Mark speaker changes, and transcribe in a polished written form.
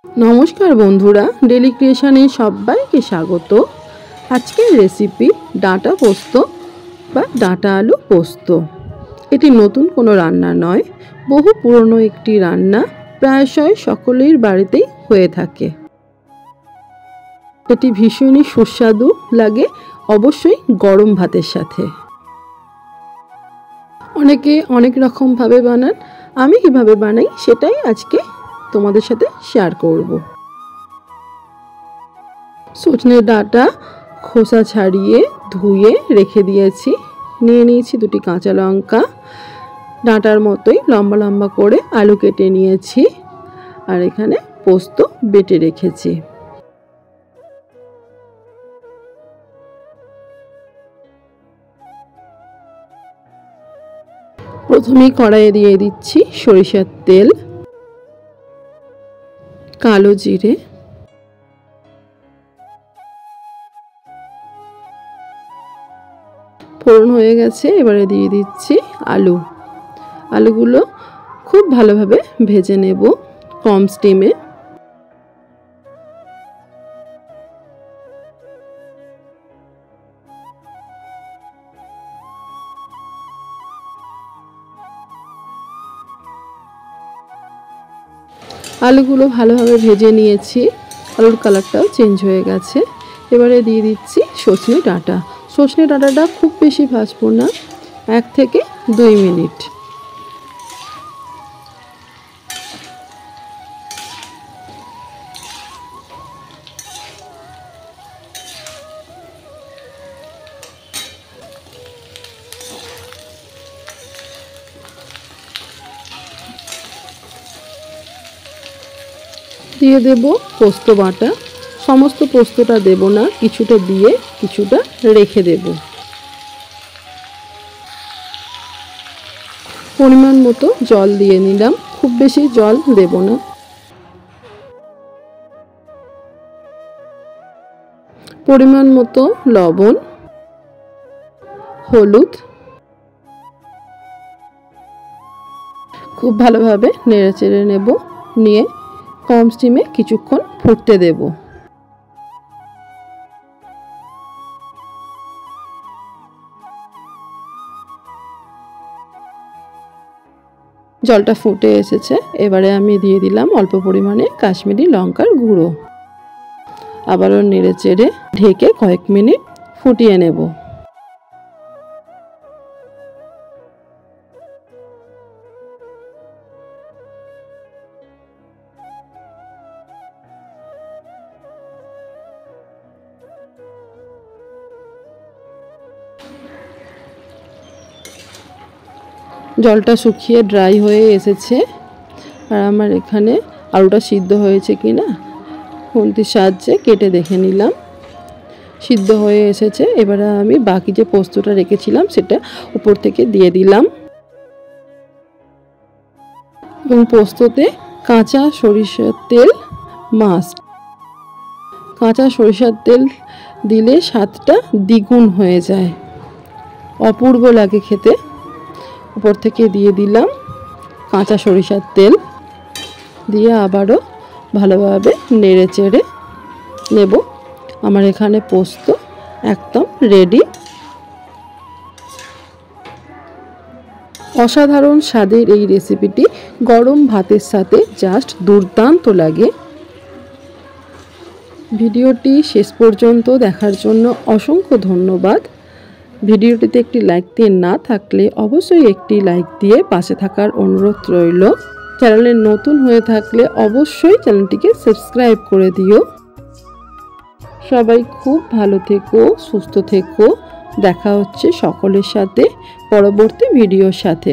Speaker 1: नमस्कार बंधुरा डेली क्रिएशने सबाइके स्वागत। आजकेर रेसिपि डाटा पोस्त बा डाटा आलू पोस्त। एटी नतून कोनो रान्ना नय, बहु पुरानो एकटी रान्ना, प्रायशई सकलेर बाड़ीतेई हये थाके। एटी भीषणই सुस्वादु लागे, अवश्यई गरम भातेर साथे। अनेके अनेक रकम भावे बानान, आमी किभाबे बानाई सेटाई आजके তোমাদের সাথে শেয়ার করব। সজনে ডাঁটা খোসা ছাড়িয়ে ধুয়ে রেখে দিয়েছি। নিয়ে নিয়েছি দুটি কাঁচা লঙ্কা, ডাঁটার মতোই লম্বা লম্বা করে আলু কেটে নিয়েছি, আর এখানে পোস্ত বেটে রেখেছি। প্রথমেই কড়াইয়ে দিয়ে দিচ্ছি সরিষার তেল, কালো জিরে, ফোড়ন হয়ে গেছে। এবারে দিয়ে দিচ্ছি আলু। আলুগুলো খুব ভালোভাবে ভেজে নেব কম স্টিমে। আলুগুলো ভালোভাবে ভেজে নিয়েছি, আলুর কালারটাও চেঞ্জ হয়ে গেছে। এবারে দিয়ে দিচ্ছি সজনে ডাঁটা। সজনে ডাঁটাটা খুব বেশি ভাজবো না, 1 থেকে 2 মিনিট। দিয়ে দেব পোস্ত বাটা। সমস্ত পোস্তটা দেব না, কিছুটা দিয়ে কিছুটা রেখে দেব। পরিমাণ মতো জল দিয়ে নিলাম, খুব বেশি জল দেব না। পরিমাণ মতো লবণ, হলুদ, খুব ভালোভাবে নেড়েচেড়ে নেব। নিয়ে কম স্টিমে কিছুক্ষণ ফুটতে দেব। জলটা ফুটে এসেছে, এবারে আমি দিয়ে দিলাম অল্প পরিমাণে কাশ্মীরি লঙ্কার গুঁড়ো। আবারও নেড়েচেড়ে ঢেকে কয়েক মিনিট ফুটিয়ে নেব। জলটা শুকিয়ে ড্রাই হয়ে এসেছে, আর আমার এখানে আলুটা সিদ্ধ হয়েছে কিনা খুন্তির সাহায্যে কেটে দেখে নিলাম। সিদ্ধ হয়ে এসেছে। এবারে আমি বাকি যে পোস্তটা রেখেছিলাম সেটা উপর থেকে দিয়ে দিলাম, এবং পোস্ততে কাঁচা সরিষার তেল মাস্ট। কাঁচা সরিষার তেল দিলে স্বাদটা দ্বিগুণ হয়ে যায়, অপূর্ব লাগে খেতে। উপর থেকে দিয়ে দিলাম কাঁচা সরিষার তেল, দিয়ে আবারও ভালোভাবে নেড়ে চেড়ে নেব। আমার এখানে পোস্ত একদম রেডি। অসাধারণ স্বাদের এই রেসিপিটি গরম ভাতের সাথে জাস্ট দুর্দান্ত লাগে। ভিডিওটি শেষ পর্যন্ত দেখার জন্য অসংখ্য ধন্যবাদ। ভিডিওটিতে একটি লাইক দিয়ে না থাকলে অবশ্যই একটি লাইক দিয়ে পাশে থাকার অনুরোধ রইল। চ্যানেলে নতুন হয়ে থাকলে অবশ্যই চ্যানেলটিকে সাবস্ক্রাইব করে দিও। সবাই খুব ভালো থেকো, সুস্থ থেকো। দেখা হচ্ছে সকলের সাথে পরবর্তী ভিডিওর সাথে।